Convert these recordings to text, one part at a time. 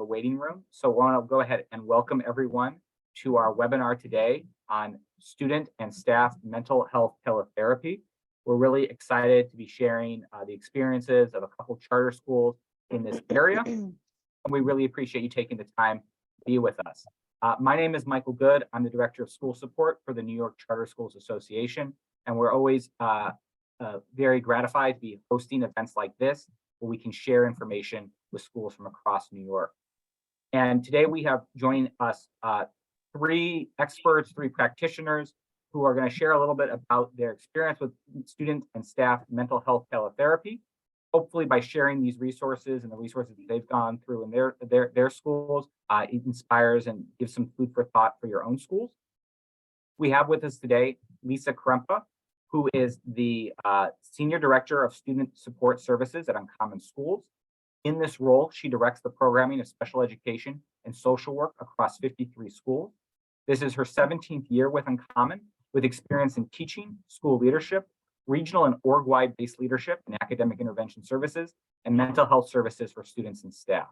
waiting room. So I want to go ahead and welcome everyone to our webinar today on student and staff mental health teletherapy. We're really excited to be sharing the experiences of a couple charter schools in this area. And we really appreciate you taking the time to be with us. My name is Michael Good. I'm the Director of School Support for the New York Charter Schools Association. And we're always very gratified to be hosting events like this, where we can share information with schools from across New York. And today we have joining us three experts, three practitioners who are going to share a little bit about their experience with student and staff mental health teletherapy. Hopefully by sharing these resources and the resources that they've gone through in their schools, it inspires and gives some food for thought for your own schools. We have with us today Lisa Krempa, who is the Senior Director of Student Support Services at Uncommon Schools. In this role, she directs the programming of special education and social work across 53 schools. This is her 17th year with Uncommon, with experience in teaching, school leadership, regional and org-wide based leadership and academic intervention services, and mental health services for students and staff.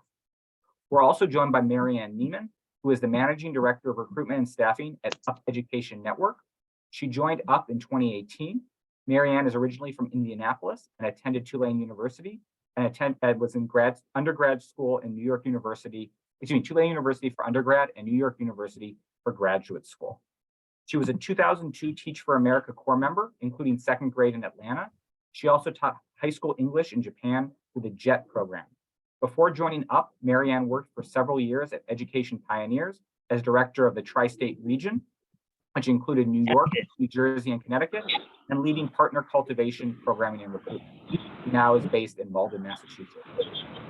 We're also joined by Marianne Neiman, who is the Managing Director of Recruitment and Staffing at UP Education Network. She joined UP in 2018. Marianne is originally from Indianapolis and attended Tulane University and was in undergrad school in Tulane University for undergrad and New York University for graduate school. She was a 2002 Teach for America Corps member, including second grade in Atlanta. She also taught high school English in Japan through the JET program. Before joining UP, Marianne worked for several years at Education Pioneers as director of the tri-state region, which included New York, New Jersey, and Connecticut, and leading partner cultivation, programming, and recruitment. He now is based in Malden, Massachusetts.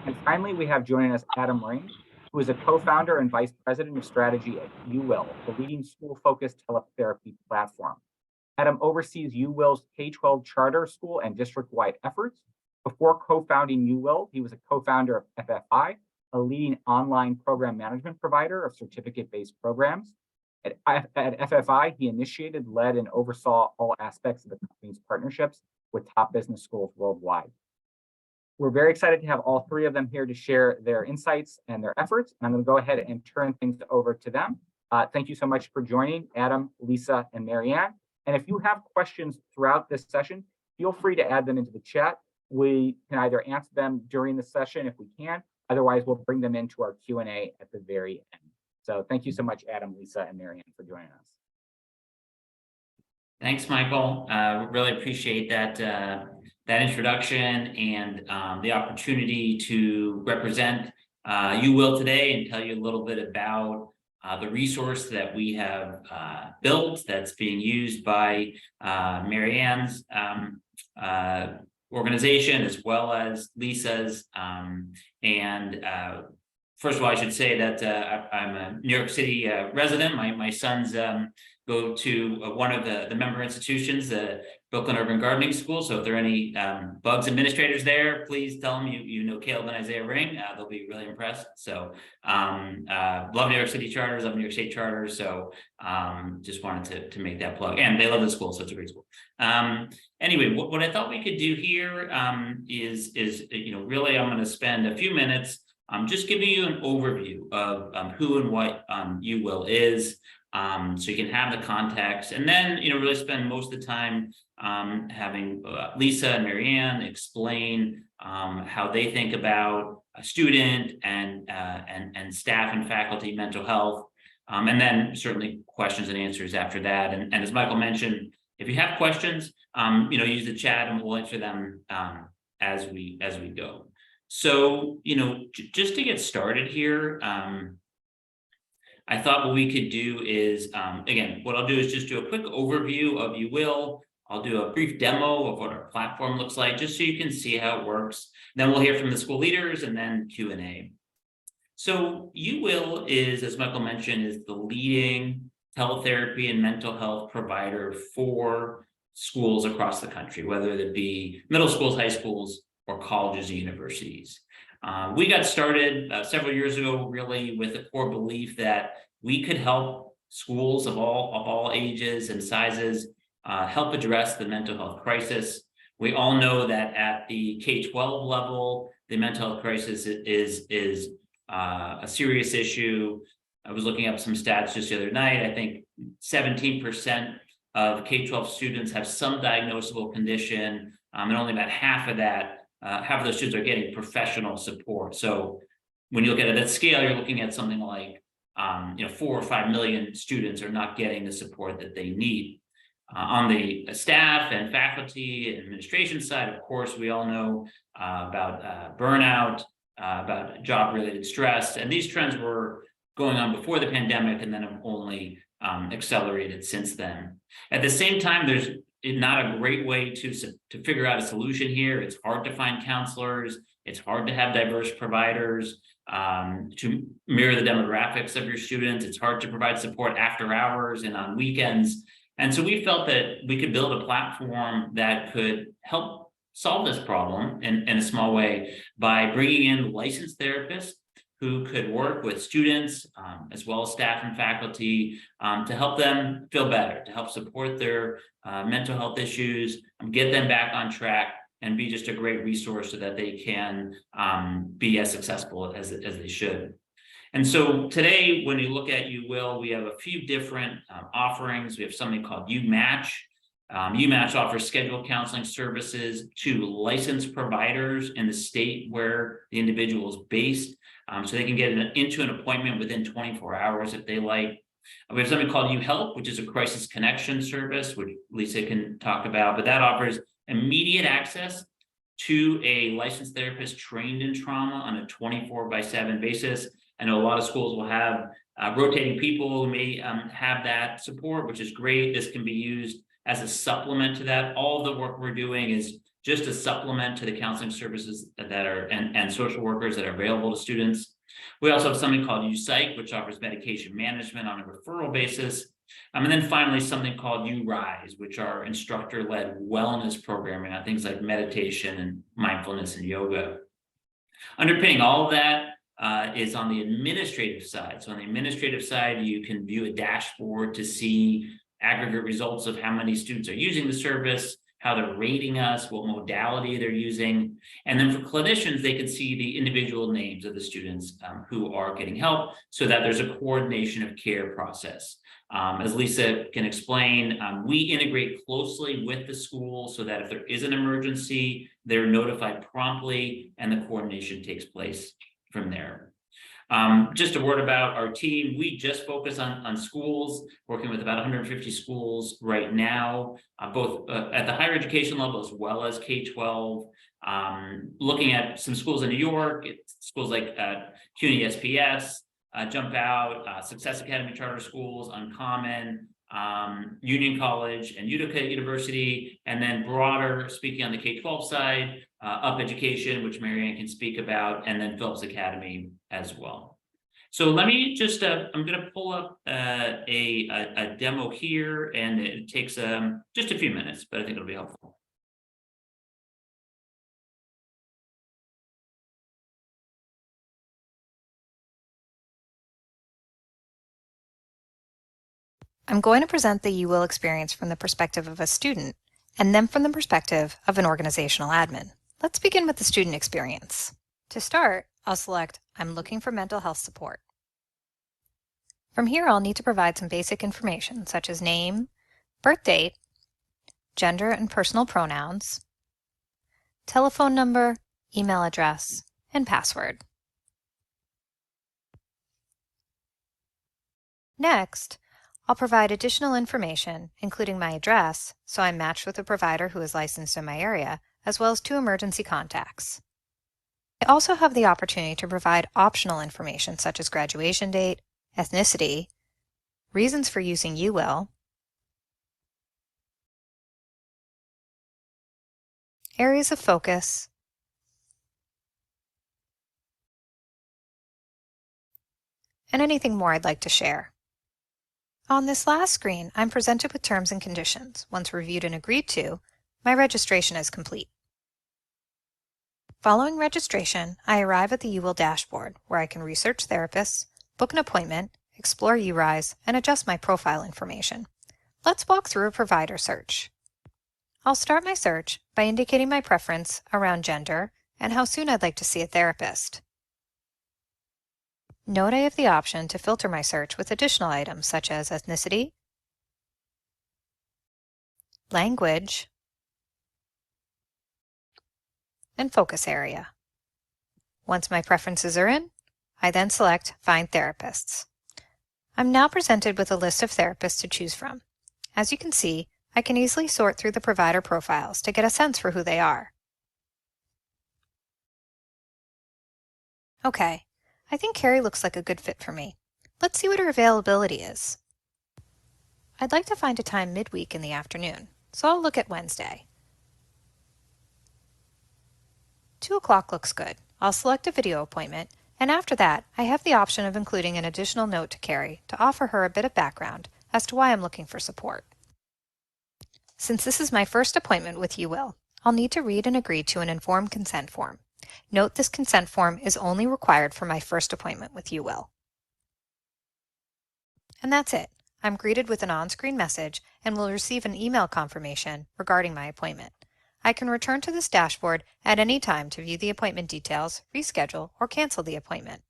And finally, we have joining us Adam Ring, who is a co-founder and vice president of strategy at UWIL, the leading school-focused teletherapy platform. Adam oversees UWIL's K-12 charter school and district-wide efforts. Before co-founding UWIL, he was a co-founder of FFI, a leading online program management provider of certificate-based programs. At FFI, he initiated, led, and oversaw all aspects of the company's partnerships with top business schools worldwide. We're very excited to have all three of them here to share their insights and their efforts. And I'm going to go ahead and turn things over to them. Thank you so much for joining, Adam, Lisa, and Marianne. And if you have questions throughout this session, feel free to add them into the chat. We can either answer them during the session if we can. Otherwise, we'll bring them into our Q&A at the very end. So thank you so much, Adam, Lisa, and Marianne, for joining us. Thanks, Michael. Really appreciate that introduction and the opportunity to represent UWIL today and tell you a little bit about the resource that we have built that's being used by Marianne's organization as well as Lisa's. First of all, I should say that I'm a New York City resident. My sons go to one of the member institutions, the Brooklyn Urban Gardening School. So if there are any Bugs administrators there, please tell them you know Caleb and Isaiah Ring. They'll be really impressed. So love New York City charters, love New York State charters. So just wanted to make that plug. And they love the school, so it's a great school. Anyway, what I thought we could do here is really I'm going to spend a few minutes just giving you an overview of who and what UWIL is, so you can have the context, and then really spend most of the time having Lisa and Marianne explain how they think about a student and staff and faculty mental health, and then certainly questions and answers after that. And as Michael mentioned, if you have questions, use the chat and we'll answer them as we go. So, just to get started here, I thought what we could do is, again, what I'll do is just do a quick overview of UWIL. I'll do a brief demo of what our platform looks like, just so you can see how it works. Then we'll hear from the school leaders and then Q&A. So UWIL is, as Michael mentioned, is the leading teletherapy and mental health provider for schools across the country, whether it be middle schools, high schools, or colleges and universities. We got started several years ago, really with a core belief that we could help schools of all ages and sizes help address the mental health crisis. We all know that at the K-12 level, the mental health crisis is a serious issue. I was looking up some stats just the other night. I think 17% of K-12 students have some diagnosable condition, and only about half of those students are getting professional support. So when you look at it at scale, you're looking at something like 4 or 5 million students are not getting the support that they need. On the staff and faculty and administration side, of course, we all know about burnout, about job-related stress, and these trends were going on before the pandemic and then have only accelerated since then. At the same time, there's not a great way to figure out a solution here. It's hard to find counselors. It's hard to have diverse providers to mirror the demographics of your students. It's hard to provide support after hours and on weekends. And so we felt that we could build a platform that could help solve this problem in a small way by bringing in licensed therapists who could work with students as well as staff and faculty to help them feel better, to help support their mental health issues, get them back on track, and be just a great resource so that they can be as successful as they should. And so today, when you look at UWill, we have a few different offerings. We have something called UMatch. UMatch offers scheduled counseling services to licensed providers in the state where the individual is based, so they can get into an appointment within 24 hours if they like. We have something called UHelp, which is a crisis connection service, which Lisa can talk about, but that offers immediate access to a licensed therapist trained in trauma on a 24/7 basis. I know a lot of schools will have rotating people who may have that support, which is great. This can be used as a supplement to that. All the work we're doing is just a supplement to the counseling services that are and social workers that are available to students. We also have something called UPsych, which offers medication management on a referral basis. And then finally, something called URise, which are instructor-led wellness programming on things like meditation and mindfulness and yoga. Underpinning all of that is on the administrative side. So on the administrative side, you can view a dashboard to see aggregate results of how many students are using the service, how they're rating us, what modality they're using. And then for clinicians, they can see the individual names of the students who are getting help so that there's a coordination of care process. As Lisa can explain, we integrate closely with the school so that if there is an emergency, they're notified promptly and the coordination takes place from there. Just a word about our team. We just focus on schools, working with about 150 schools right now, both at the higher education level as well as K-12. Looking at some schools in New York, schools like CUNY SPS, Jump Out, Success Academy Charter Schools, Uncommon, Union College, and Utica University, and then broader, speaking on the K-12 side, Up Education, which Marianne can speak about, and then Phillips Academy as well. So let me just, I'm going to pull up a demo here, and it takes just a few minutes, but I think it'll be helpful. I'm going to present the UWill experience from the perspective of a student, and then from the perspective of an organizational admin. Let's begin with the student experience. To start, I'll select I'm looking for mental health support. From here, I'll need to provide some basic information such as name, birth date, gender and personal pronouns, telephone number, email address, and password. Next, I'll provide additional information, including my address, so I'm matched with a provider who is licensed in my area, as well as 2 emergency contacts. I also have the opportunity to provide optional information such as graduation date, ethnicity, reasons for using UWill, areas of focus, and anything more I'd like to share. On this last screen, I'm presented with terms and conditions. Once reviewed and agreed to, my registration is complete. Following registration, I arrive at the UWill dashboard, where I can research therapists, book an appointment, explore URise, and adjust my profile information. Let's walk through a provider search. I'll start my search by indicating my preference around gender and how soon I'd like to see a therapist. Note I have the option to filter my search with additional items such as ethnicity, language, and focus area. Once my preferences are in, I then select Find Therapists. I'm now presented with a list of therapists to choose from. As you can see, I can easily sort through the provider profiles to get a sense for who they are. Okay, I think Carrie looks like a good fit for me. Let's see what her availability is. I'd like to find a time midweek in the afternoon, so I'll look at Wednesday. 2 o'clock looks good. I'll select a video appointment, and after that, I have the option of including an additional note to Carrie to offer her a bit of background as to why I'm looking for support. Since this is my first appointment with UWill, I'll need to read and agree to an informed consent form. Note this consent form is only required for my first appointment with UWill. And that's it. I'm greeted with an on-screen message and will receive an email confirmation regarding my appointment. I can return to this dashboard at any time to view the appointment details, reschedule, or cancel the appointment.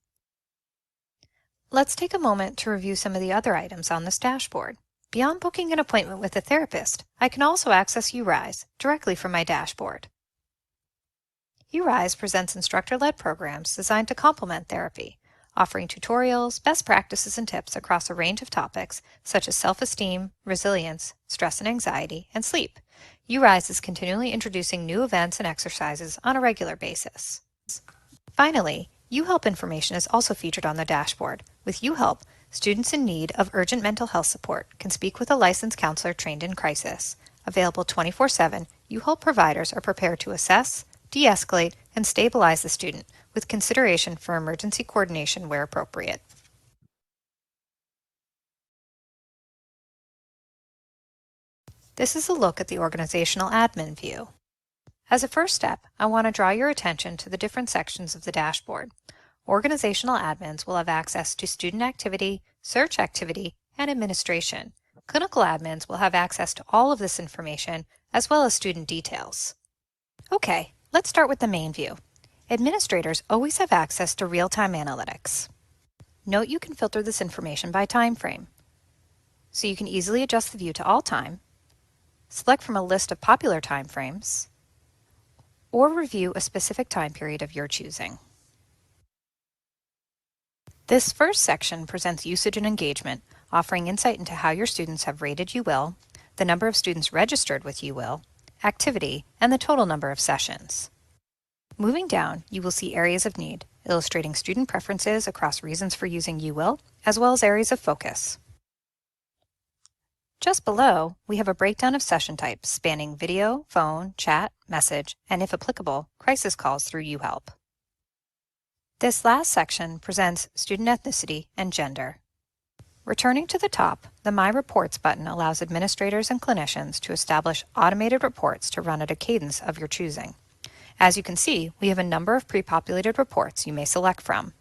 Let's take a moment to review some of the other items on this dashboard. Beyond booking an appointment with a therapist, I can also access URise directly from my dashboard. URise presents instructor-led programs designed to complement therapy, offering tutorials, best practices, and tips across a range of topics such as self-esteem, resilience, stress and anxiety, and sleep. URise is continually introducing new events and exercises on a regular basis. Finally, UHelp information is also featured on the dashboard. With UHelp, students in need of urgent mental health support can speak with a licensed counselor trained in crisis. Available 24/7, UHelp providers are prepared to assess, de-escalate, and stabilize the student with consideration for emergency coordination where appropriate. This is a look at the organizational admin view. As a first step, I want to draw your attention to the different sections of the dashboard. Organizational admins will have access to student activity, search activity, and administration. Clinical admins will have access to all of this information, as well as student details. Okay, let's start with the main view. Administrators always have access to real-time analytics. Note you can filter this information by time frame. So you can easily adjust the view to all time, select from a list of popular time frames, or review a specific time period of your choosing. This first section presents usage and engagement, offering insight into how your students have rated UWill, the number of students registered with UWill, activity, and the total number of sessions. Moving down, you will see areas of need, illustrating student preferences across reasons for using UWill, as well as areas of focus. Just below, we have a breakdown of session types spanning video, phone, chat, message, and if applicable, crisis calls through UHelp. This last section presents student ethnicity and gender. Returning to the top, the My Reports button allows administrators and clinicians to establish automated reports to run at a cadence of your choosing. As you can see, we have a number of pre-populated reports you may select from.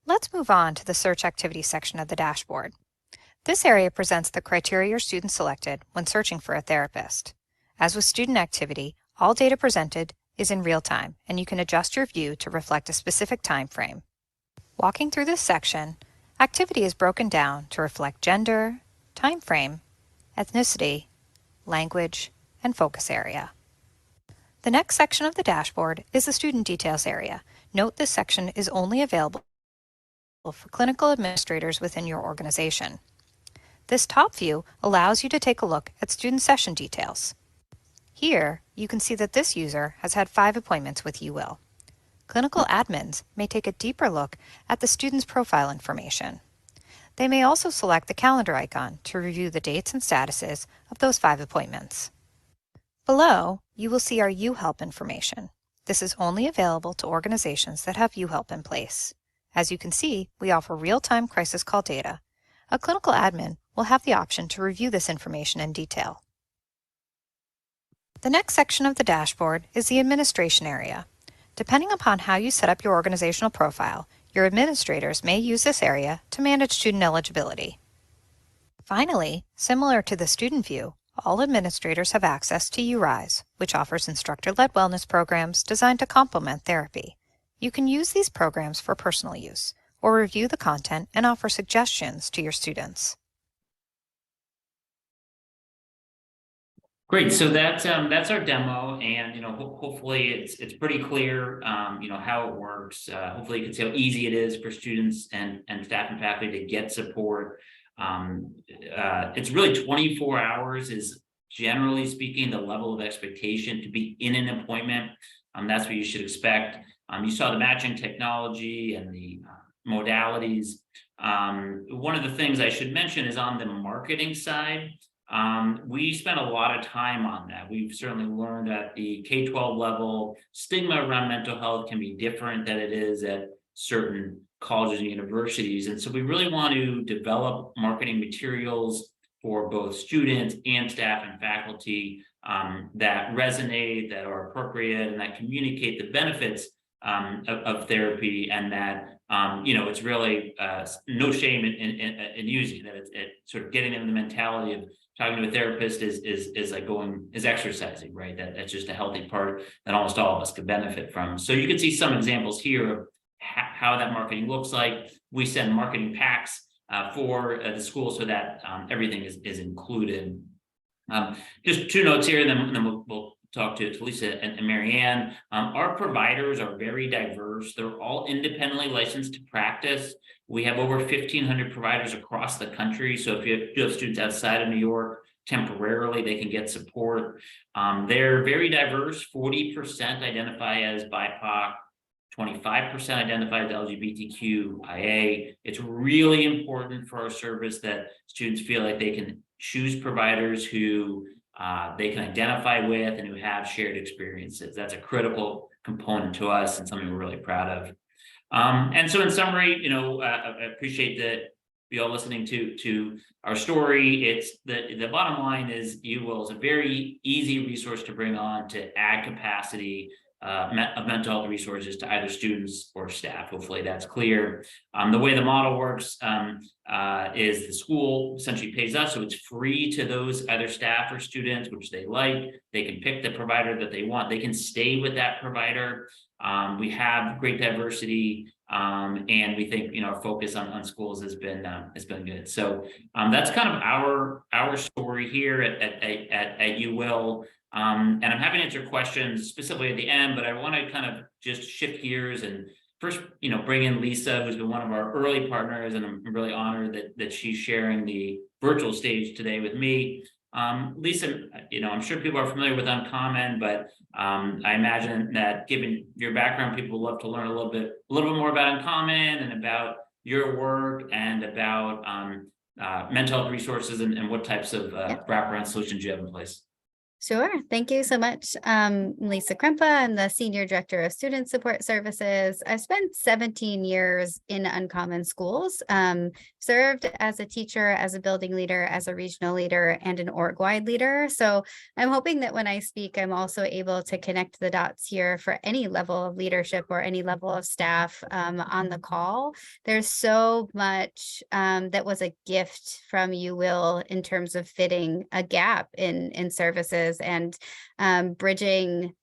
Let's move on to the search activity section of the dashboard. This area presents the criteria your students selected when searching for a therapist. As with student activity, all data presented is in real time, and you can adjust your view to reflect a specific time frame. Walking through this section, activity is broken down to reflect gender, time frame, ethnicity, language, and focus area. The next section of the dashboard is the student details area. Note this section is only available for clinical administrators within your organization. This top view allows you to take a look at student session details. Here, you can see that this user has had 5 appointments with UWill. Clinical admins may take a deeper look at the student's profile information. They may also select the calendar icon to review the dates and statuses of those 5 appointments. Below, you will see our UHelp information. This is only available to organizations that have UHelp in place. As you can see, we offer real-time crisis call data. A clinical admin will have the option to review this information in detail. The next section of the dashboard is the administration area. Depending upon how you set up your organizational profile, your administrators may use this area to manage student eligibility. Finally, similar to the student view, all administrators have access to URise, which offers instructor-led wellness programs designed to complement therapy. You can use these programs for personal use, or review the content and offer suggestions to your students. Great. So that's our demo, and hopefully it's pretty clear how it works. Hopefully you can see how easy it is for students and staff and faculty to get support. It's really 24 hours is generally speaking the level of expectation to be in an appointment. That's what you should expect. You saw the matching technology and the modalities. One of the things I should mention is on the marketing side. We spent a lot of time on that. We've certainly learned at the K-12 level, stigma around mental health can be different than it is at certain colleges and universities. And so we really want to develop marketing materials for both students and staff and faculty that resonate, that are appropriate, and that communicate the benefits of therapy, and that it's really no shame in using that. It's sort of getting them the mentality of talking to a therapist is exercising, right? That's just a healthy part that almost all of us could benefit from. So you can see some examples here of how that marketing looks like. We send marketing packs for the school so that everything is included. Just two notes here, and then we'll talk to Lisa and Marianne. Our providers are very diverse. They're all independently licensed to practice. We have over 1,500 providers across the country. So if you have students outside of New York, temporarily, they can get support. They're very diverse. 40% identify as BIPOC, 25% identify as LGBTQIA. It's really important for our service that students feel like they can choose providers who they can identify with and who have shared experiences. That's a critical component to us and something we're really proud of. And so in summary, I appreciate that you all listening to our story. It's the bottom line is UWIL is a very easy resource to bring on to add capacity of mental health resources to either students or staff. Hopefully that's clear. The way the model works is the school essentially pays us, so it's free to those either staff or students, which they like. They can pick the provider that they want. They can stay with that provider. We have great diversity, and we think our focus on schools has been good. So that's kind of our story here at UWIL. And I'm happy to answer questions specifically at the end, but I want to kind of just shift gears and first, bring in Lisa, who's been one of our early partners, and I'm really honored that she's sharing the virtual stage today with me. Lisa, I'm sure people are familiar with Uncommon, but I imagine that given your background, people would love to learn a little bit more about Uncommon and about your work and about mental health resources and what types of wraparound solutions you have in place. Sure. Thank you so much. Lisa Krempa. I'm the Senior Director of Student Support Services. I've spent 17 years in Uncommon Schools, served as a teacher, as a building leader, as a regional leader, and an org-wide leader. So I'm hoping that when I speak, I'm also able to connect the dots here for any level of leadership or any level of staff on the call. There's so much that was a gift from UWIL in terms of filling a gap in services and bridging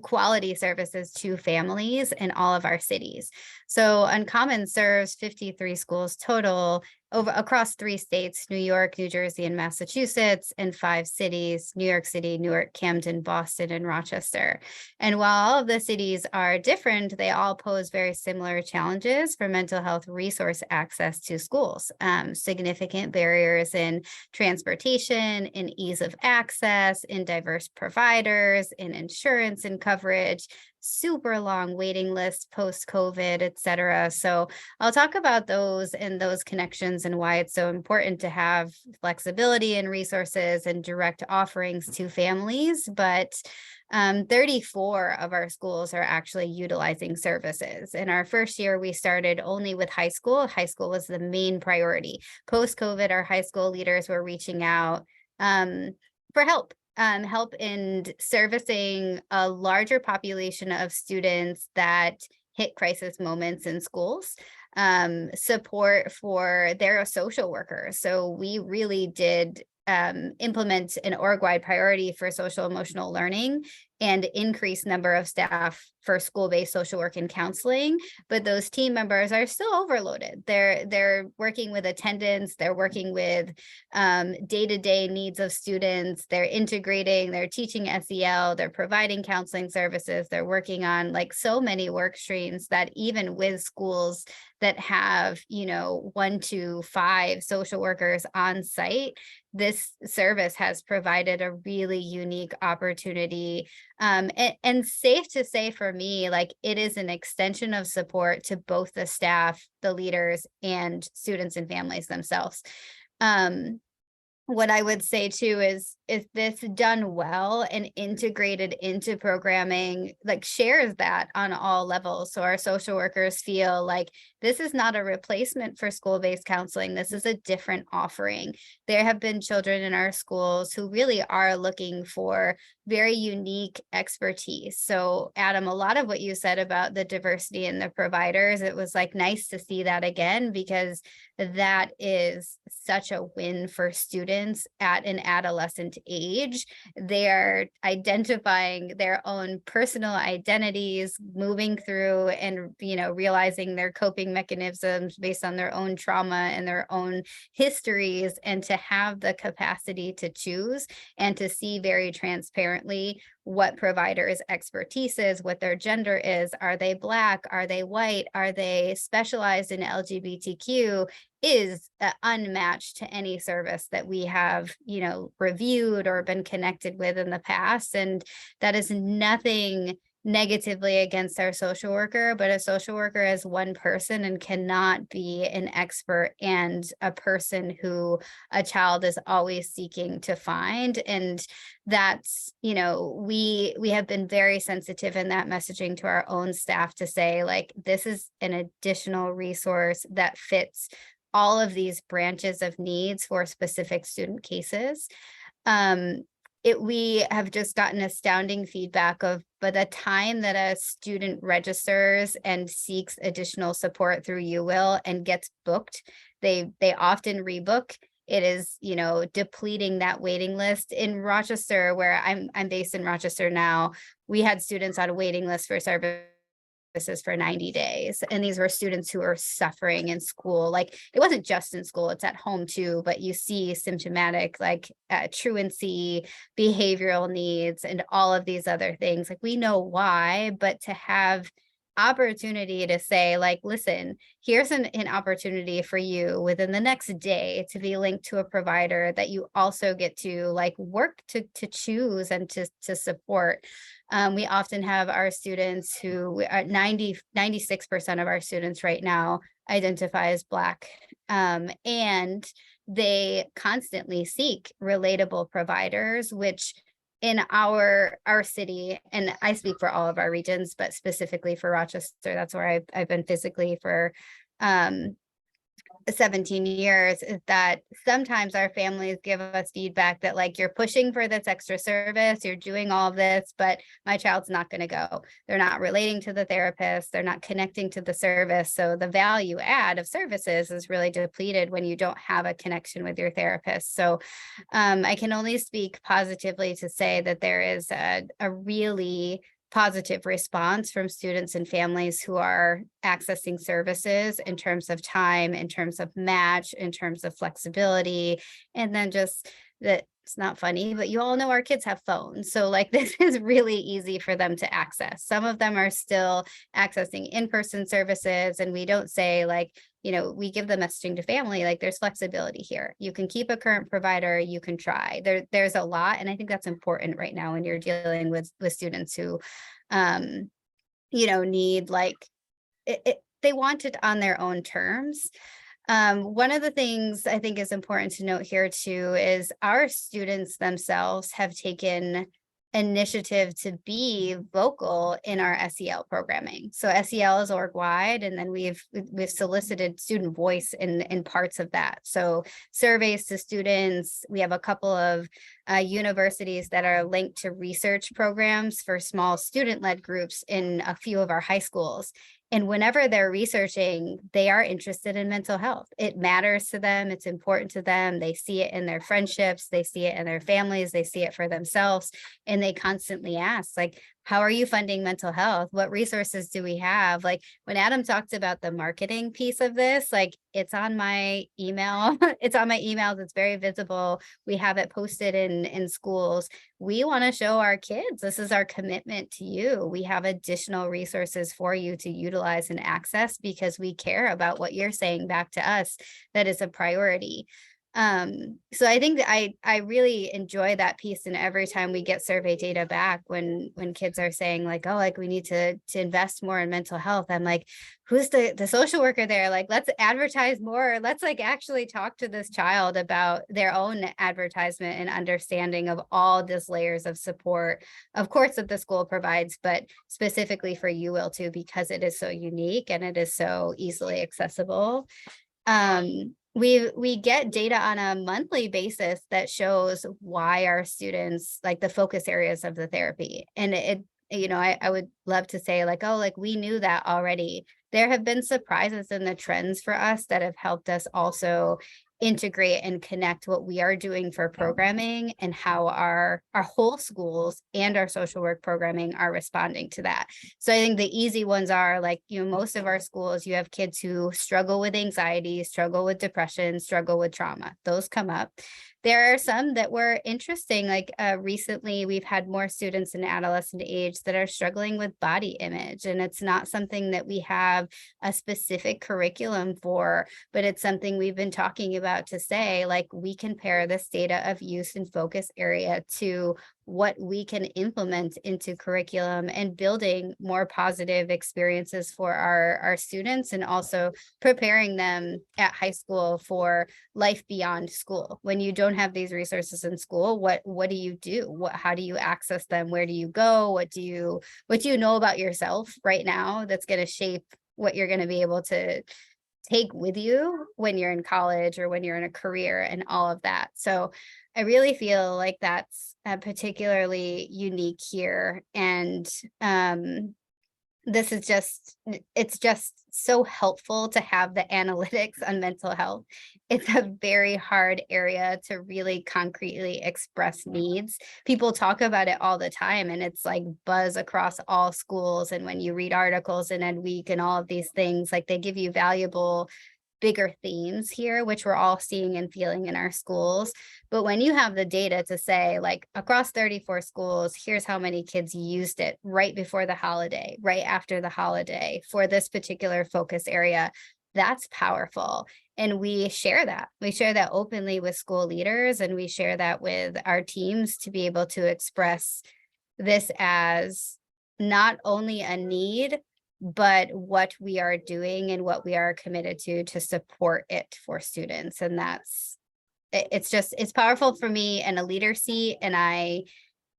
quality services to families in all of our cities. So Uncommon serves 53 schools total across 3 states, New York, New Jersey, and Massachusetts, and 5 cities, New York City, Newark, Camden, Boston, and Rochester. And while all of the cities are different, they all pose very similar challenges for mental health resource access to schools. Significant barriers in transportation, in ease of access, in diverse providers, in insurance and coverage, super long waiting list post-COVID, et cetera. So I'll talk about those and those connections and why it's so important to have flexibility and resources and direct offerings to families. But 34 of our schools are actually utilizing services. In our first year, we started only with high school. High school was the main priority. Post-COVID, our high school leaders were reaching out for help in servicing a larger population of students that hit crisis moments in schools, support for their social workers. So we really did implement an org-wide priority for social emotional learning and increase number of staff for school-based social work and counseling, but those team members are still overloaded. They're working with attendance, they're working with day-to-day needs of students, they're integrating, they're teaching SEL, they're providing counseling services, they're working on like so many work streams that even with schools that have, 1 to 5 social workers on site, this service has provided a really unique opportunity. And safe to say for me, like it is an extension of support to both the staff, the leaders, and students and families themselves. What I would say too is if this done well and integrated into programming, like shares that on all levels. So our social workers feel like this is not a replacement for school-based counseling. This is a different offering. There have been children in our schools who really are looking for very unique expertise. So Adam, a lot of what you said about the diversity in the providers, it was like nice to see that again, because that is such a win for students at an adolescent age. They're identifying their own personal identities, moving through and, realizing their coping mechanisms based on their own trauma and their own histories, and to have the capacity to choose and to see very transparently what providers' expertise is, what their gender is. Are they Black? Are they white? Are they specialized in LGBTQ? Is unmatched to any service that we have, reviewed or been connected with in the past. And that is nothing negatively against our social worker, but a social worker is one person and cannot be an expert and a person who a child is always seeking to find. And that's, we have been very sensitive in that messaging to our own staff to say, like, this is an additional resource that fits all of these branches of needs for specific student cases. We have just gotten astounding feedback of by the time that a student registers and seeks additional support through UWIL and gets booked, they often rebook. It is, depleting that waiting list. In Rochester, where I'm based in Rochester now, we had students on a waiting list for services for 90 days. And these were students who are suffering in school. Like it wasn't just in school, it's at home too, but you see symptomatic like truancy, behavioral needs, and all of these other things. Like we know why, but to have opportunity to say like, listen, here's an opportunity for you within the next day to be linked to a provider that you also get to like work to choose and to support. We often have our students who 96% of our students right now identify as Black, and they constantly seek relatable providers, which in our city, and I speak for all of our regions, but specifically for Rochester, that's where I've been physically for 17 years, is that sometimes our families give us feedback that like, you're pushing for this extra service, you're doing all of this, but my child's not going to go. They're not relating to the therapist, they're not connecting to the service. So the value add of services is really depleted when you don't have a connection with your therapist. So I can only speak positively to say that there is a really positive response from students and families who are accessing services in terms of time, in terms of match, in terms of flexibility, and then just that it's not funny, but you all know our kids have phones. So like this is really easy for them to access. Some of them are still accessing in-person services, and we don't say like, we give the messaging to family, like there's flexibility here. You can keep a current provider, you can try. There's a lot. And I think that's important right now when you're dealing with students who, need like, they want it on their own terms. One of the things I think is important to note here too is our students themselves have taken initiative to be vocal in our SEL programming. So SEL is org-wide, and then we've solicited student voice in parts of that. So surveys to students, we have a couple of universities that are linked to research programs for small student-led groups in a few of our high schools. And whenever they're researching, they are interested in mental health. It matters to them. It's important to them. They see it in their friendships. They see it in their families. They see it for themselves. And they constantly ask, like, how are you funding mental health? What resources do we have? Like when Adam talked about the marketing piece of this, like it's on my email. It's on my emails. It's very visible. We have it posted in schools. We want to show our kids, this is our commitment to you. We have additional resources for you to utilize and access because we care about what you're saying back to us. That is a priority. So I think that I really enjoy that piece. And every time we get survey data back, when kids are saying like, oh, like we need to invest more in mental health, I'm like, who's the social worker there? Like, let's advertise more. Let's like actually talk to this child about their own advertisement and understanding of all these layers of support, of course, that the school provides, but specifically for UWIL too, because it is so unique and it is so easily accessible. We get data on a monthly basis that shows why our students like the focus areas of the therapy. And I would love to say like, oh, like we knew that already. There have been surprises in the trends for us that have helped us also integrate and connect what we are doing for programming and how our whole schools and our social work programming are responding to that. So I think the easy ones are like, most of our schools, you have kids who struggle with anxiety, struggle with depression, struggle with trauma. Those come up. There are some that were interesting, like recently we've had more students in adolescent age that are struggling with body image. And it's not something that we have a specific curriculum for, but it's something we've been talking about to say, like we can pair this data of use and focus area to what we can implement into curriculum and building more positive experiences for our students, and also preparing them at high school for life beyond school. When you don't have these resources in school, what do you do? How do you access them? Where do you go? What do you know about yourself right now that's going to shape what you're going to be able to take with you when you're in college or when you're in a career and all of that. So I really feel like that's particularly unique here. And it's just so helpful to have the analytics on mental health. It's a very hard area to really concretely express needs. People talk about it all the time and it's like buzz across all schools. And when you read articles in Ed Week and all of these things, like they give you valuable bigger themes here, which we're all seeing and feeling in our schools. But when you have the data to say like across 34 schools, here's how many kids used it right before the holiday, right after the holiday for this particular focus area, that's powerful. And we share that. We share that openly with school leaders, and we share that with our teams to be able to express this as not only a need, but what we are doing and what we are committed to support it for students. And it's powerful for me in a leader seat. And I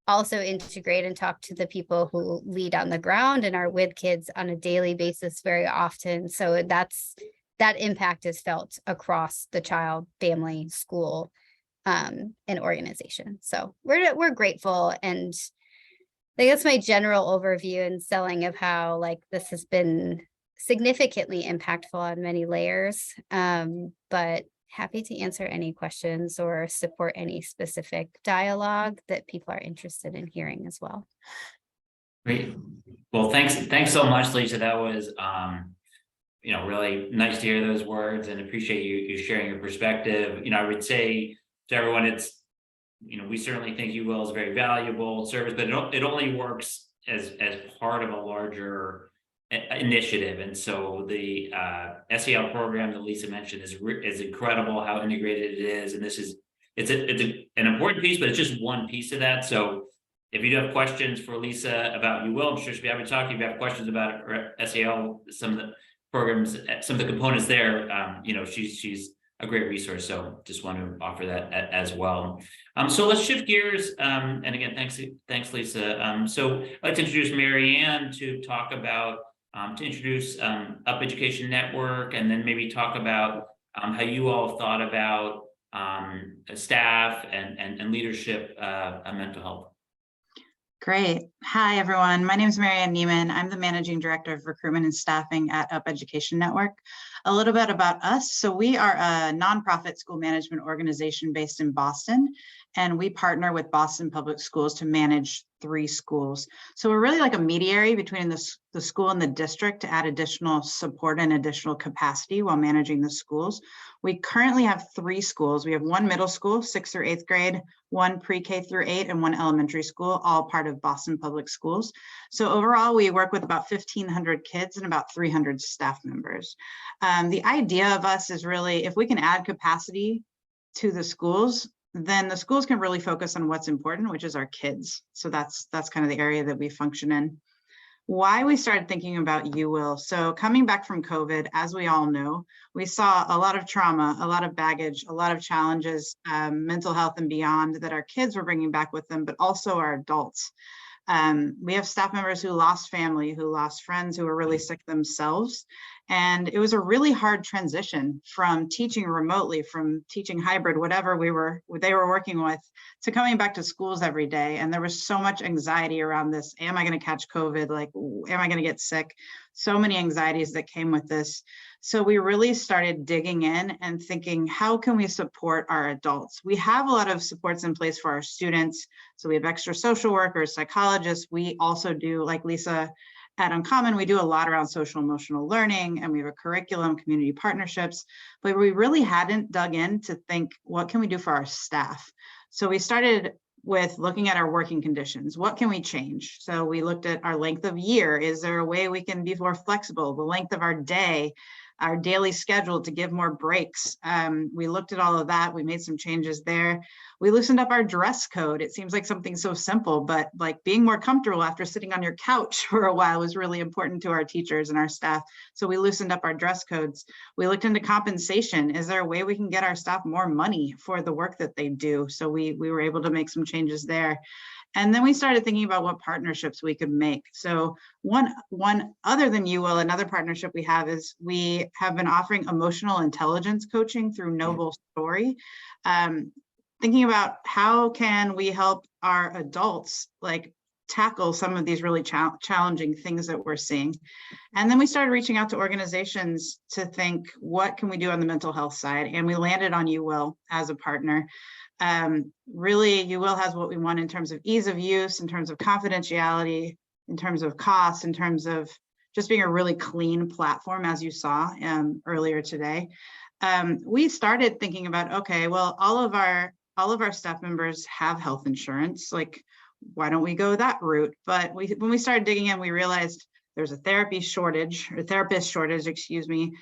also integrate and talk to the people who lead on the ground and are with kids on a daily basis very often. So that impact is felt across the child, family, school, and organization. So we're grateful. And I think that's my general overview and selling of how like this has been significantly impactful on many layers. But happy to answer any questions or support any specific dialogue that people are interested in hearing as well. Great. Well, thanks so much, Lisa. That was really nice to hear those words, and appreciate you sharing your perspective. I would say to everyone, it's we certainly think UWIL is a very valuable service, but it only works as part of a larger initiative. And so the SEL program that Lisa mentioned is incredible how integrated it is. And it's an important piece, but it's just one piece of that. So if you do have questions for Lisa about UWIL, I'm sure she'll be happy to talk to you. If you have questions about SEL, some of the programs, some of the components there, she's a great resource. So just want to offer that as well. So let's shift gears. And again, thanks, Lisa. So I'd like to introduce Mary Ann to talk about, to introduce Up Education Network, and then maybe talk about how you all thought about staff and leadership on mental health. Great. Hi, everyone. My name is Marianne Neiman. I'm the Managing Director of Recruitment and Staffing at Up Education Network. A little bit about us. So we are a nonprofit school management organization based in Boston, and we partner with Boston Public Schools to manage 3 schools. So we're really like a mediary between the school and the district to add additional support and additional capacity while managing the schools. We currently have 3 schools. We have 1 middle school, 6th through 8th grade, 1 pre-K through 8, and 1 elementary school, all part of Boston Public Schools. So overall, we work with about 1,500 kids and about 300 staff members. The idea of us is really, if we can add capacity to the schools, then the schools can really focus on what's important, which is our kids. So that's kind of the area that we function in. Why we started thinking about You Will. So coming back from COVID, as we all know, we saw a lot of trauma, a lot of baggage, a lot of challenges, mental health and beyond that our kids were bringing back with them, but also our adults. We have staff members who lost family, who lost friends, who were really sick themselves. And it was a really hard transition from teaching remotely, from teaching hybrid, whatever they were working with, to coming back to schools every day. And there was so much anxiety around this. Am I going to catch COVID? Like, am I going to get sick? So many anxieties that came with this. So we really started digging in and thinking, how can we support our adults? We have a lot of supports in place for our students. So we have extra social workers, psychologists. We also do, like Lisa at Uncommon, we do a lot around social emotional learning, and we have a curriculum, community partnerships, but we really hadn't dug in to think, what can we do for our staff? So we started with looking at our working conditions. What can we change? So we looked at our length of year. Is there a way we can be more flexible? The length of our day, our daily schedule to give more breaks. We looked at all of that. We made some changes there. We loosened up our dress code. It seems like something so simple, but like being more comfortable after sitting on your couch for a while was really important to our teachers and our staff. So we loosened up our dress codes. We looked into compensation. Is there a way we can get our staff more money for the work that they do? So we were able to make some changes there. And then we started thinking about what partnerships we could make. So one other than You Will, another partnership we have is we have been offering emotional intelligence coaching through Noble Story. Thinking about how can we help our adults like tackle some of these really challenging things that we're seeing. And then we started reaching out to organizations to think, what can we do on the mental health side? And we landed on You Will as a partner. Really, You Will has what we want in terms of ease of use, in terms of confidentiality, in terms of cost, in terms of just being a really clean platform, as you saw earlier today. We started thinking about, okay, well, all of our staff members have health insurance. Like, why don't we go that route? But when we started digging in, we realized there's a therapist shortage, excuse me.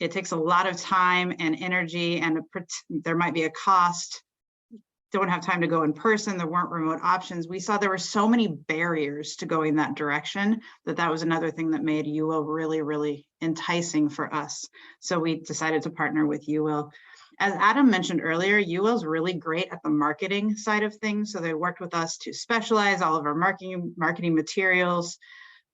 It takes a lot of time and energy, and there might be a cost. Don't have time to go in person. There weren't remote options. We saw there were so many barriers to going that direction that was another thing that made You Will really, really enticing for us. So we decided to partner with You Will. As Adam mentioned earlier, You Will's really great at the marketing side of things. So they worked with us to specialize all of our marketing materials,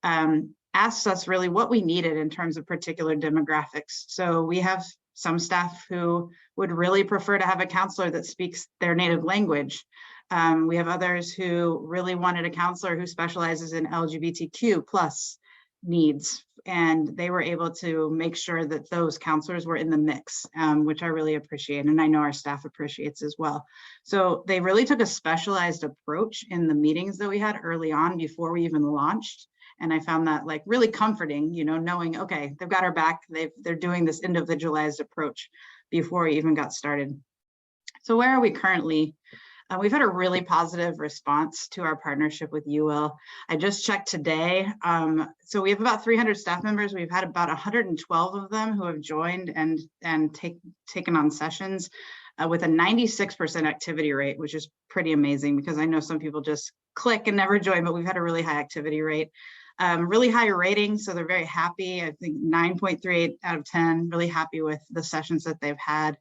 asked us really what we needed in terms of particular demographics. So we have some staff who would really prefer to have a counselor that speaks their native language. We have others who really wanted a counselor who specializes in LGBTQ plus needs. And they were able to make sure that those counselors were in the mix, which I really appreciate. And I know our staff appreciates as well. So they really took a specialized approach in the meetings that we had early on before we even launched. And I found that like really comforting, knowing, okay, they've got our back. They're doing this individualized approach before we even got started. So where are we currently? We've had a really positive response to our partnership with You Will. I just checked today. So we have about 300 staff members. We've had about 112 of them who have joined and taken on sessions with a 96% activity rate, which is pretty amazing because I know some people just click and never join, but we've had a really high activity rate. Really high rating, so they're very happy. I think 9.38 out of 10, really happy with the sessions that they've had.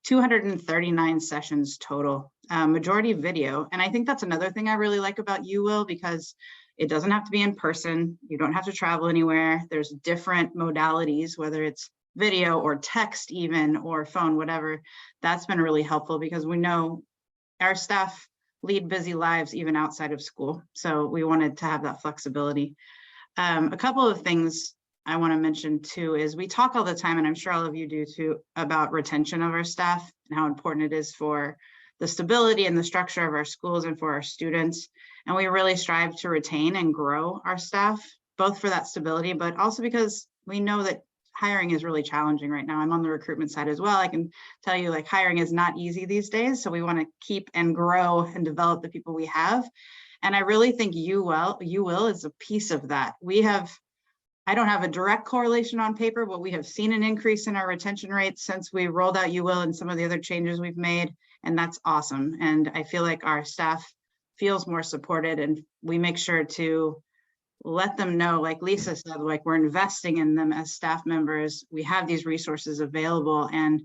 239 sessions total, majority video. And I think that's another thing I really like about You Will, because it doesn't have to be in person. You don't have to travel anywhere. There's different modalities, whether it's video or text even, or phone, whatever. That's been really helpful because we know our staff lead busy lives even outside of school. So we wanted to have that flexibility. A couple of things I want to mention too is we talk all the time, and I'm sure all of you do too, about retention of our staff and how important it is for the stability and the structure of our schools and for our students. And we really strive to retain and grow our staff, both for that stability, but also because we know that hiring is really challenging right now. I'm on the recruitment side as well. I can tell you, like, hiring is not easy these days. So we want to keep and grow and develop the people we have. And I really think you will is a piece of that. I don't have a direct correlation on paper, but we have seen an increase in our retention rates since we rolled out UWill and some of the other changes we've made. And that's awesome. And I feel like our staff feels more supported, and we make sure to let them know, like Lisa said, like, we're investing in them as staff members. We have these resources available, and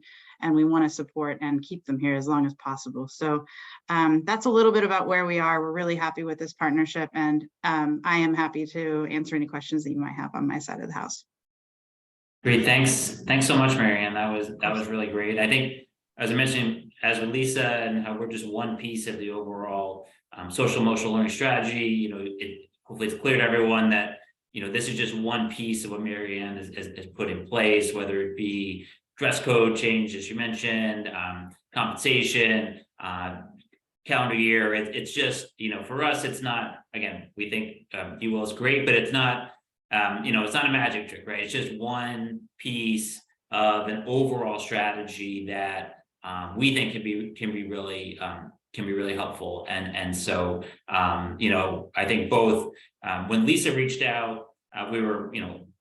we want to support and keep them here as long as possible. So that's a little bit about where we are. We're really happy with this partnership, and I am happy to answer any questions that you might have on my side of the house. Great, thanks so much, Marianne. That was really great. I think, as I mentioned, as with Lisa, and how we're just one piece of the overall social emotional learning strategy. Hopefully it's clear to everyone that this is just one piece of what Marianne has put in place, whether it be dress code change, as you mentioned, compensation, calendar year. It's just, for us, it's not, again, we think UWill is great, but it's not, it's not a magic trick, right? It's just one piece of an overall strategy that we think can be really helpful. And so, I think both when Lisa reached out, we were,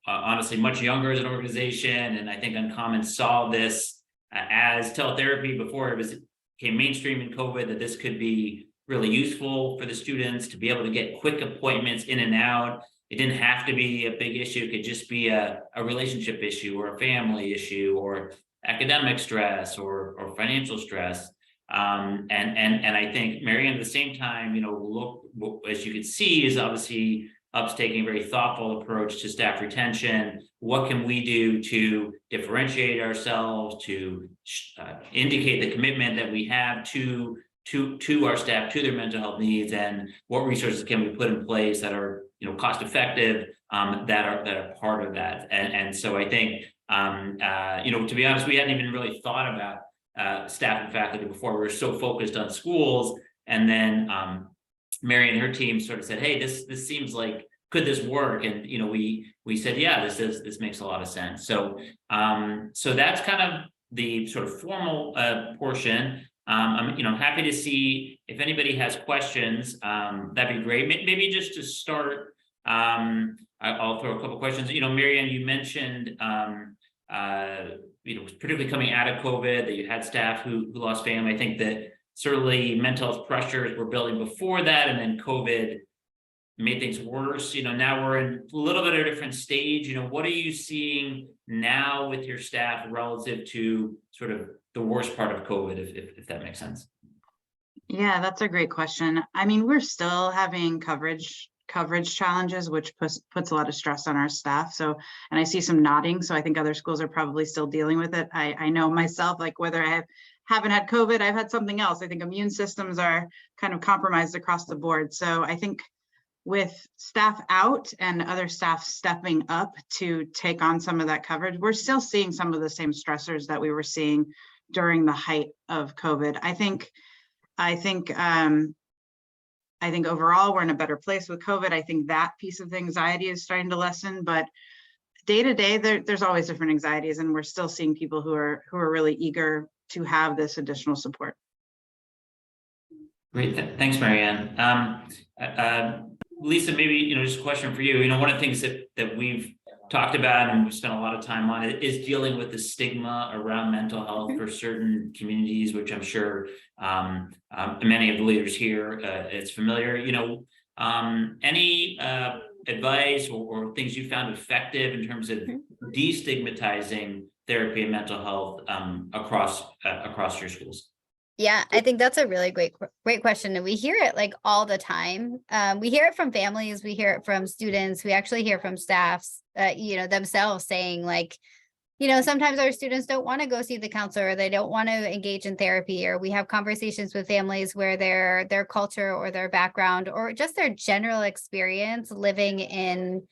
honestly much younger as an organization. And I think Uncommon saw this as teletherapy before it became mainstream in COVID, that this could be really useful for the students to be able to get quick appointments in and out. It didn't have to be a big issue. It could just be a relationship issue or a family issue or academic stress or financial stress. And I think Marianne, at the same time, as you can see, is obviously taking a very thoughtful approach to staff retention. What can we do to differentiate ourselves, to indicate the commitment that we have to our staff, to their mental health needs, and what resources can we put in place that are cost effective, that are part of that. And so I think to be honest, we hadn't even really thought about staff and faculty before. We were so focused on schools, and then Mary and her team sort of said, "Hey, this seems like, could this work?" And we said, "Yeah, this makes a lot of sense." So that's kind of the sort of formal portion. I'm happy to see if anybody has questions. That'd be great. Maybe just to start, I'll throw a couple questions. Marianne, you mentioned particularly coming out of COVID, that you had staff who lost family. I think that certainly mental health pressures were building before that, and then COVID made things worse. Now we're in a little bit of a different stage. What are you seeing now with your staff relative to sort of the worst part of COVID, if that makes sense? Yeah, that's a great question. I mean, we're still having coverage challenges, which puts a lot of stress on our staff. So, and I see some nodding. So I think other schools are probably still dealing with it. I know myself, like, whether I haven't had COVID, I've had something else. I think immune systems are kind of compromised across the board. So I think with staff out and other staff stepping up to take on some of that coverage, we're still seeing some of the same stressors that we were seeing during the height of COVID. I think overall we're in a better place with COVID. I think that piece of the anxiety is starting to lessen, but day to day there's always different anxieties, and we're still seeing people who are really eager to have this additional support. Great, thanks, Marianne. Lisa, maybe just a question for you. One of the things that we've talked about and we've spent a lot of time on it is dealing with the stigma around mental health for certain communities, which I'm sure many of the leaders here it's familiar. Any advice or things you found effective in terms of destigmatizing therapy and mental health across your schools? Yeah, I think that's a really great question. And we hear it like all the time. We hear it from families, we hear it from students, we actually hear from staffs, themselves saying, like, sometimes our students don't want to go see the counselor, or they don't want to engage in therapy, or we have conversations with families where their culture or their background or just their general experience living in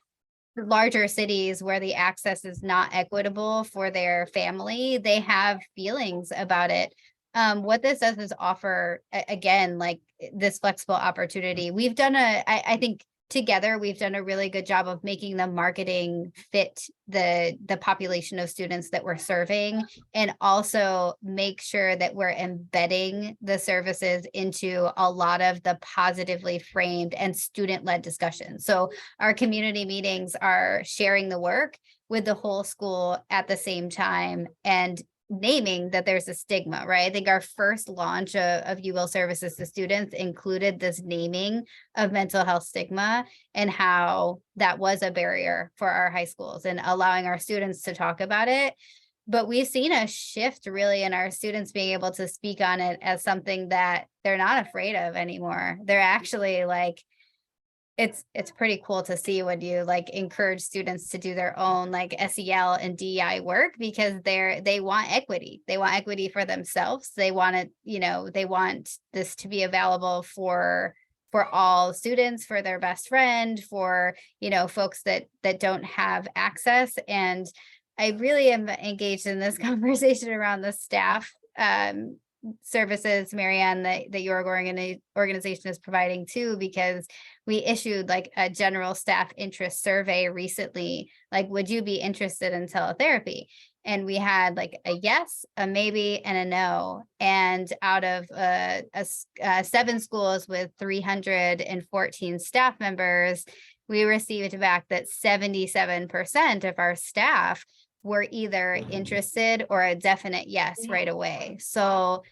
larger cities where the access is not equitable for their family, they have feelings about it. What this does is offer, again, like this flexible opportunity. We've done I think together we've done a really good job of making the marketing fit the population of students that we're serving, and also make sure that we're embedding the services into a lot of the positively framed and student-led discussions. So our community meetings are sharing the work with the whole school at the same time, and naming that there's a stigma, right? I think our first launch of UWIL services to students included this naming of mental health stigma and how that was a barrier for our high schools and allowing our students to talk about it. But we've seen a shift really in our students being able to speak on it as something that they're not afraid of anymore. They're actually like, it's pretty cool to see when you like encourage students to do their own like SEL and DEI work, because they want equity. They want equity for themselves. They want it, they want this to be available for all students, for their best friend, for, folks that don't have access. And I really am engaged in this conversation around the staff services, Marianne, that your organization is providing too, because we issued like a general staff interest survey recently, like, would you be interested in teletherapy? And we had like a yes, a maybe, and a no. And out of 7 schools with 314 staff members, we received back that 77% of our staff were either interested or a definite yes right away. So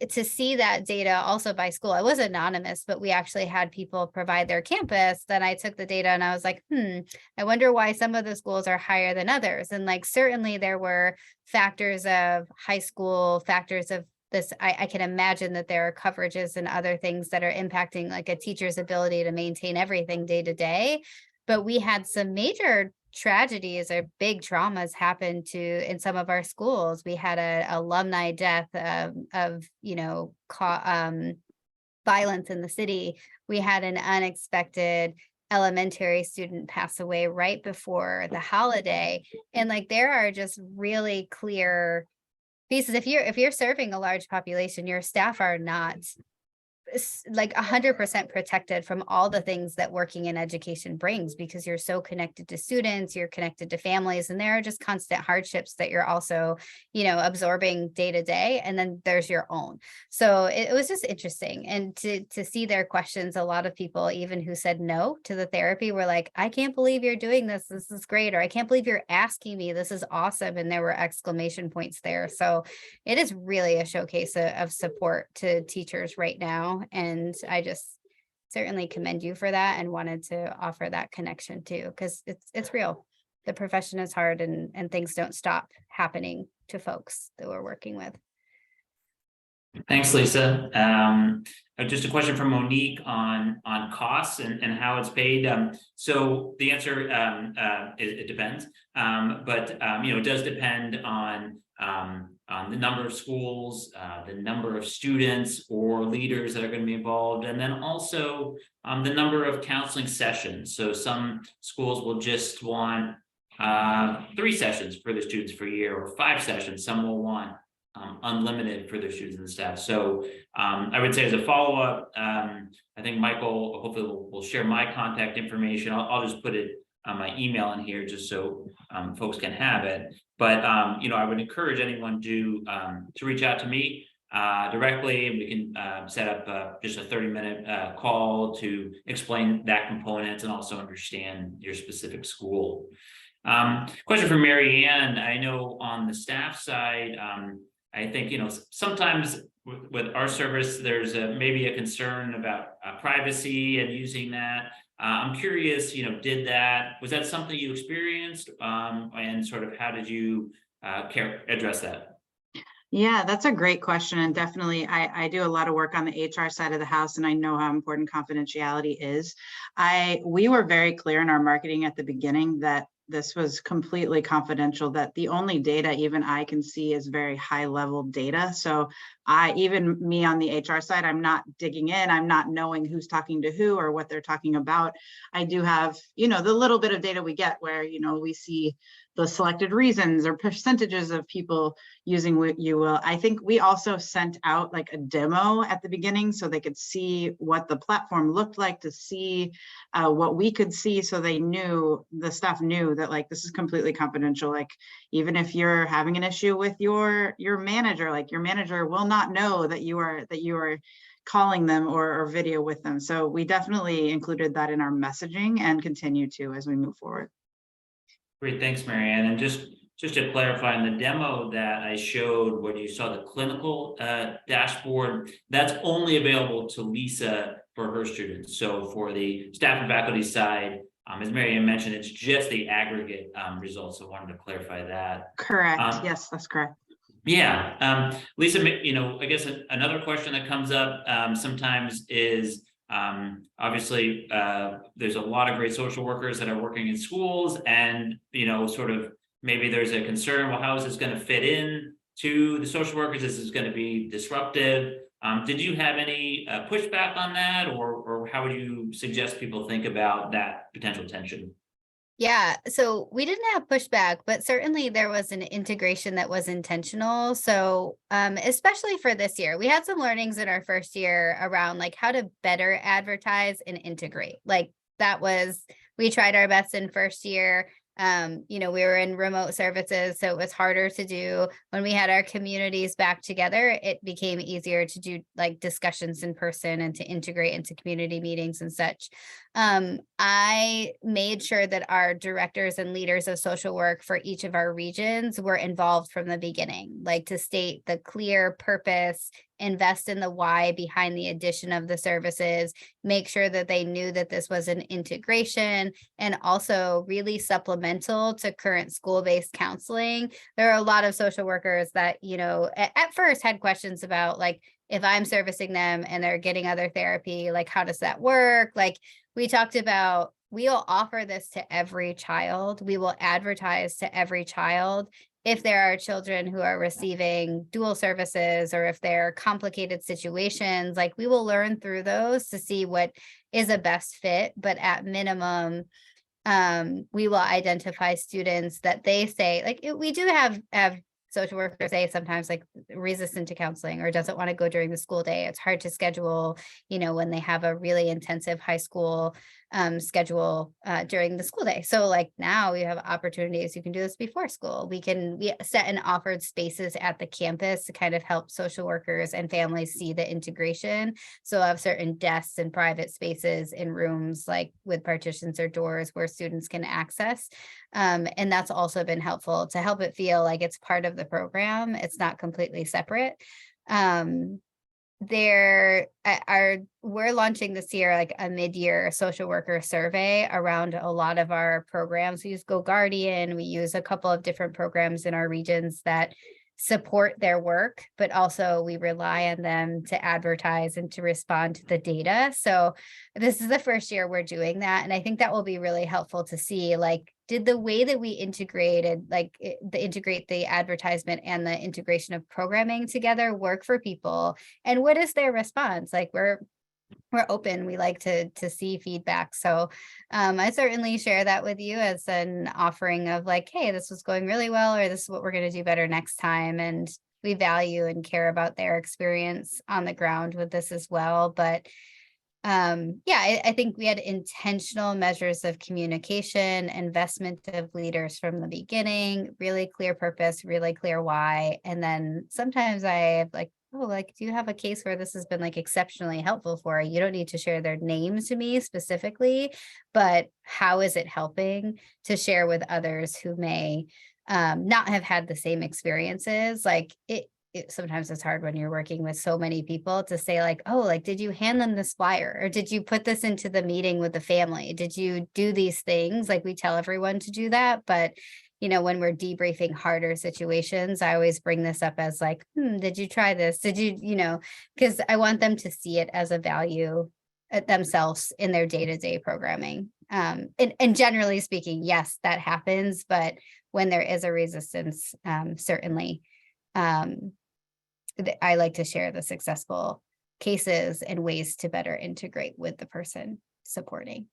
to see that data also by school, it was anonymous, but we actually had people provide their campus. Then I took the data and I was like, I wonder why some of the schools are higher than others. And like, certainly there were factors of high school, factors of this. I can imagine that there are coverages and other things that are impacting like a teacher's ability to maintain everything day to day. But we had some major tragedies or big traumas happen in some of our schools. We had an alumni death of violence in the city. We had an unexpected elementary student pass away right before the holiday. And like, there are just really clear pieces. If you're serving a large population, your staff are not like 100% protected from all the things that working in education brings, because you're so connected to students, you're connected to families, and there are just constant hardships that you're also, absorbing day to day. And then there's your own. So it was just interesting. And to see their questions, a lot of people, even who said no to the therapy, were like, I can't believe you're doing this. This is great. Or I can't believe you're asking me. This is awesome. And there were exclamation points there. So it is really a showcase of support to teachers right now. And I just certainly commend you for that and wanted to offer that connection too, because it's real. The profession is hard, and things don't stop happening to folks that we're working with. Thanks, Lisa. Just a question from Monique on costs and how it's paid. So the answer it depends, but it does depend on the number of schools, the number of students or leaders that are going to be involved, and then also the number of counseling sessions. So some schools will just want 3 sessions for the students for a year, or 5 sessions. Some will want unlimited for their students and staff. So I would say, as a follow-up, I think Michael hopefully will share my contact information. I'll just put it on my email in here just so folks can have it. But I would encourage anyone to reach out to me directly, and we can set up just a 30-minute call to explain that component and also understand your specific school. Question for Mary Ann. I know on the staff side, I think, sometimes with our service, there's maybe a concern about privacy and using that. I'm curious, was that something you experienced, and sort of how did you address that? Yeah, that's a great question. And definitely, I do a lot of work on the HR side of the house, and I know how important confidentiality is. We were very clear in our marketing at the beginning that this was completely confidential, that the only data even I can see is very high level data. So even me on the HR side, I'm not digging in, I'm not knowing who's talking to who or what they're talking about. I do have, the little bit of data we get where, we see the selected reasons or percentages of people using what you will. I think we also sent out like a demo at the beginning so they could see what the platform looked like, to see what we could see, so the staff knew that like this is completely confidential. Like even if you're having an issue with your manager, like your manager will not know that you are calling them or video with them. So we definitely included that in our messaging and continue to as we move forward. Great, thanks, Marianne. And just to clarify, in the demo that I showed, where you saw the clinical dashboard, that's only available to Lisa for her students. So for the staff and faculty side, as Marianne mentioned, it's just the aggregate results. So I wanted to clarify that. Correct. Yes, that's correct. Yeah, Lisa, I guess another question that comes up sometimes is, obviously, there's a lot of great social workers that are working in schools, and sort of maybe there's a concern, well, how is this going to fit in to the social workers? Is this going to be disruptive? Did you have any pushback on that, or how would you suggest people think about that potential tension? Yeah, so we didn't have pushback, but certainly there was an integration that was intentional. So especially for this year, we had some learnings in our first year around like how to better advertise and integrate. Like we tried our best in first year. We were in remote services, so it was harder to do. When we had our communities back together, it became easier to do like discussions in person and to integrate into community meetings and such. I made sure that our directors and leaders of social work for each of our regions were involved from the beginning, like to state the clear purpose, invest in the why behind the addition of the services, make sure that they knew that this was an integration and also really supplemental to current school-based counseling. There are a lot of social workers that, at first had questions about like, if I'm servicing them and they're getting other therapy, like, how does that work? Like we talked about, we'll offer this to every child. We will advertise to every child. If there are children who are receiving dual services, or if they're complicated situations, like we will learn through those to see what is a best fit. But at minimum, we will identify students that they say, like we do have social workers say sometimes like resistant to counseling or doesn't want to go during the school day. It's hard to schedule, when they have a really intensive high school schedule during the school day. So like now we have opportunities. You can do this before school. We set and offered spaces at the campus to kind of help social workers and families see the integration. So I have certain desks and private spaces in rooms like with partitions or doors where students can access. And that's also been helpful to help it feel like it's part of the program. It's not completely separate. We're launching this year like a mid-year social worker survey around a lot of our programs. We use Go Guardian. We use a couple of different programs in our regions that support their work, but also we rely on them to advertise and to respond to the data. So this is the first year we're doing that. And I think that will be really helpful to see, like, did the way that we integrated, integrate the advertisement and the integration of programming together work for people? And what is their response? Like we're open. We like to see feedback. So I certainly share that with you as an offering of like, hey, this was going really well, or this is what we're going to do better next time. And we value and care about their experience on the ground with this as well. But I think we had intentional measures of communication, investment of leaders from the beginning, really clear purpose, really clear why. And then sometimes I have like, oh, like, do you have a case where this has been like exceptionally helpful for you? You don't need to share their names to me specifically, but how is it helping to share with others who may not have had the same experiences? Like sometimes it's hard when you're working with so many people to say like, oh, like, did you hand them this flyer, or did you put this into the meeting with the family? Did you do these things? Like we tell everyone to do that, but when we're debriefing harder situations, I always bring this up as like, did you try this? Did you, because I want them to see it as a value themselves in their day-to-day programming. And generally speaking, yes, that happens, but when there is a resistance, certainly, I like to share the successful cases and ways to better integrate with the person supporting.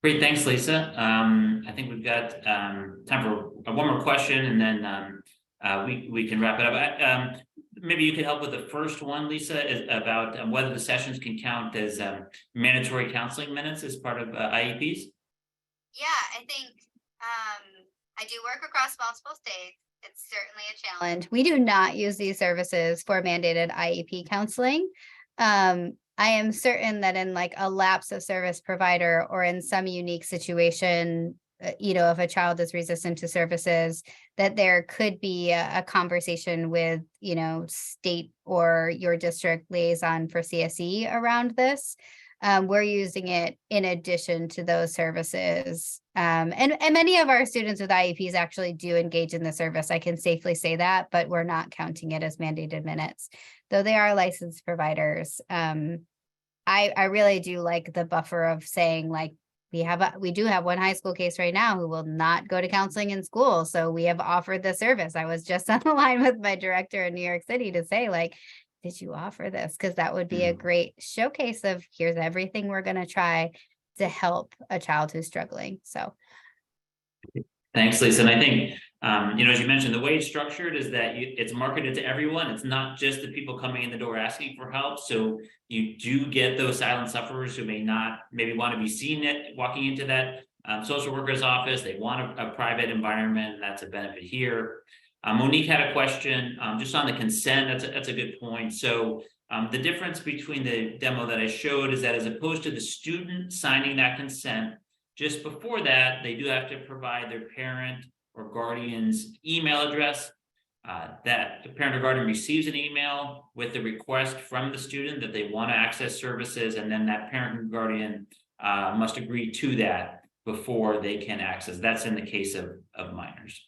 Great, thanks, Lisa. I think we've got time for one more question, and then we can wrap it up. Maybe you could help with the first one, Lisa, is about whether the sessions can count as mandatory counseling minutes as part of IEPs. Yeah, I think I do work across multiple states. It's certainly a challenge. We do not use these services for mandated IEP counseling. I am certain that in like a lapse of service provider or in some unique situation, if a child is resistant to services, that there could be a conversation with, state or your district liaison for CSE around this. We're using it in addition to those services. And many of our students with IEPs actually do engage in the service. I can safely say that, but we're not counting it as mandated minutes, though they are licensed providers. I really do like the buffer of saying, like, we do have one high school case right now who will not go to counseling in school. So we have offered the service. I was just on the line with my director in New York City to say, like, did you offer this? Because that would be a great showcase of here's everything we're going to try to help a child who's struggling. So thanks, Lisa. And I think, as you mentioned, the way it's structured is that it's marketed to everyone. It's not just the people coming in the door asking for help. So you do get those silent sufferers who maybe want to be seen walking into that social worker's office. They want a private environment, and that's a benefit here. Monique had a question just on the consent. That's a good point. So the difference between the demo that I showed is that as opposed to the student signing that consent, just before that, they do have to provide their parent or guardian's email address. That the parent or guardian receives an email with the request from the student that they want to access services, and then that parent and guardian must agree to that before they can access. That's in the case of minors.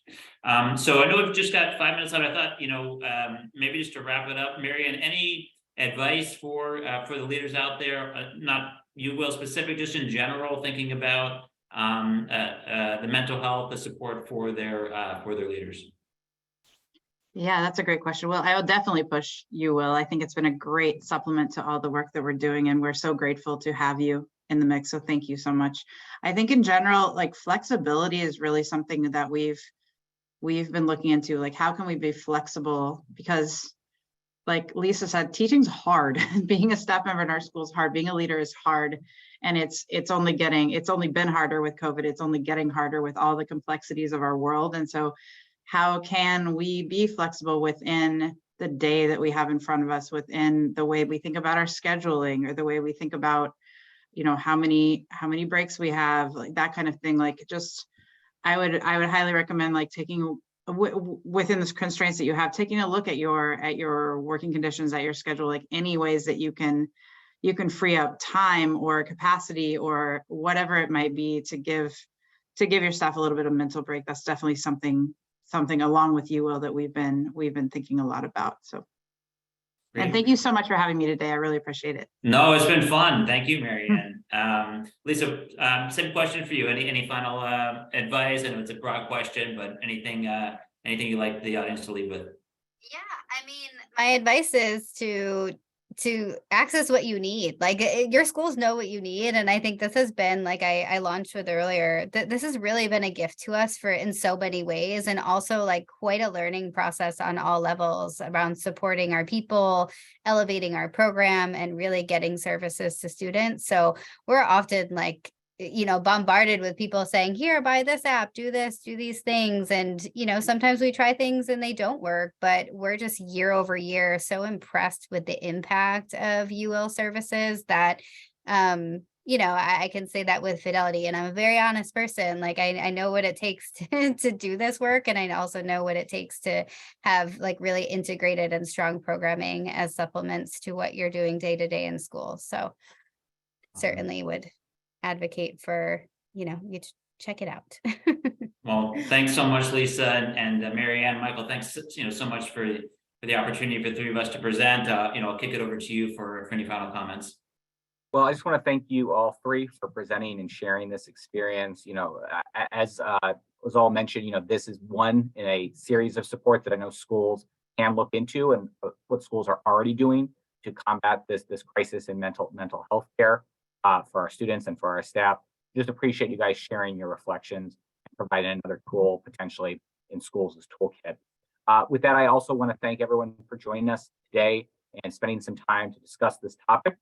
So I know we've just got 5 minutes left. I thought, maybe just to wrap it up, Marianne, any advice for the leaders out there, not you will specific, just in general, thinking about the mental health, the support for their leaders? Yeah, that's a great question. Well, I will definitely push you, Will. I think it's been a great supplement to all the work that we're doing, and we're so grateful to have you in the mix. So thank you so much. I think in general, like, flexibility is really something that we've been looking into. Like, how can we be flexible? Because like Lisa said, teaching's hard. Being a staff member in our school is hard. Being a leader is hard. And it's only been harder with COVID. It's only getting harder with all the complexities of our world. And so how can we be flexible within the day that we have in front of us, within the way we think about our scheduling, or the way we think about, how many breaks we have, like that kind of thing. Like, just, I would highly recommend, like, taking within the constraints that you have, taking a look at your working conditions, at your schedule, like any ways that you can free up time or capacity or whatever it might be to give your staff a little bit of mental break. That's definitely something along with you, Will, that we've been thinking a lot about. So, Great. And thank you so much for having me today. I really appreciate it. No, it's been fun. Thank you, Marianne. Lisa, same question for you. Any final advice? I know it's a broad question, but anything you'd like the audience to leave with? Yeah, I mean, my advice is to access what you need. Like, your schools know what you need. And I think this has been, like I launched with earlier, this has really been a gift to us in so many ways, and also like quite a learning process on all levels around supporting our people, elevating our program, and really getting services to students. So we're often like, bombarded with people saying, here, buy this app, do this, do these things. And, sometimes we try things and they don't work, but we're just year over year so impressed with the impact of UL services that, I can say that with fidelity. And I'm a very honest person. Like, I know what it takes to do this work. And I also know what it takes to have like really integrated and strong programming as supplements to what you're doing day to day in school. So certainly would advocate for, you check it out. Well, thanks so much, Lisa, and Marianne, Michael, thanks, so much for the opportunity for the three of us to present. I'll kick it over to you for any final comments. Well, I just want to thank you all three for presenting and sharing this experience. As was all mentioned, this is one in a series of support that I know schools can look into, and what schools are already doing to combat this crisis in mental health care for our students and for our staff. Just appreciate you guys sharing your reflections and providing another tool potentially in schools' toolkit. With that, I also want to thank everyone for joining us today and spending some time to discuss this topic.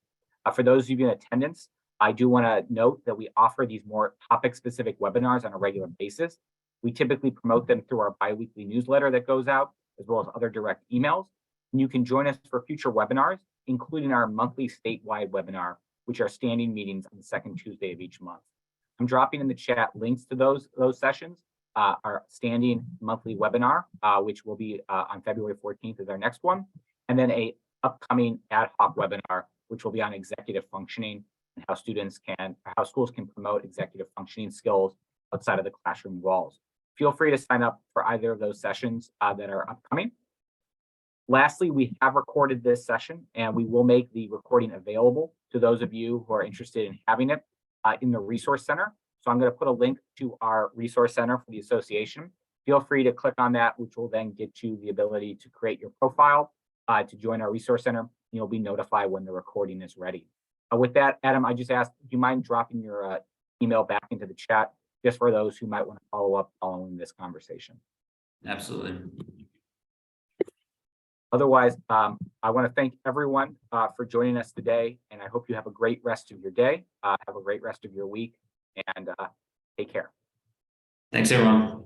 For those of you in attendance, I do want to note that we offer these more topic-specific webinars on a regular basis. We typically promote them through our biweekly newsletter that goes out, as well as other direct emails. And you can join us for future webinars, including our monthly statewide webinar, which are standing meetings on the second Tuesday of each month. I'm dropping in the chat links to those sessions. Our standing monthly webinar, which will be on February 14th is our next one, and then a upcoming ad hoc webinar, which will be on executive functioning and how schools can promote executive functioning skills outside of the classroom walls. Feel free to sign up for either of those sessions that are upcoming. Lastly, we have recorded this session and we will make the recording available to those of you who are interested in having it in the Resource Center. So I'm going to put a link to our Resource Center for the association. Feel free to click on that, which will then get you the ability to create your profile to join our Resource Center. You'll be notified when the recording is ready. With that, Adam, I just asked, do you mind dropping your email back into the chat just for those who might want to follow up following this conversation? Absolutely. Otherwise, I want to thank everyone for joining us today, and I hope you have a great rest of your day, have a great rest of your week, and take care. Thanks, everyone.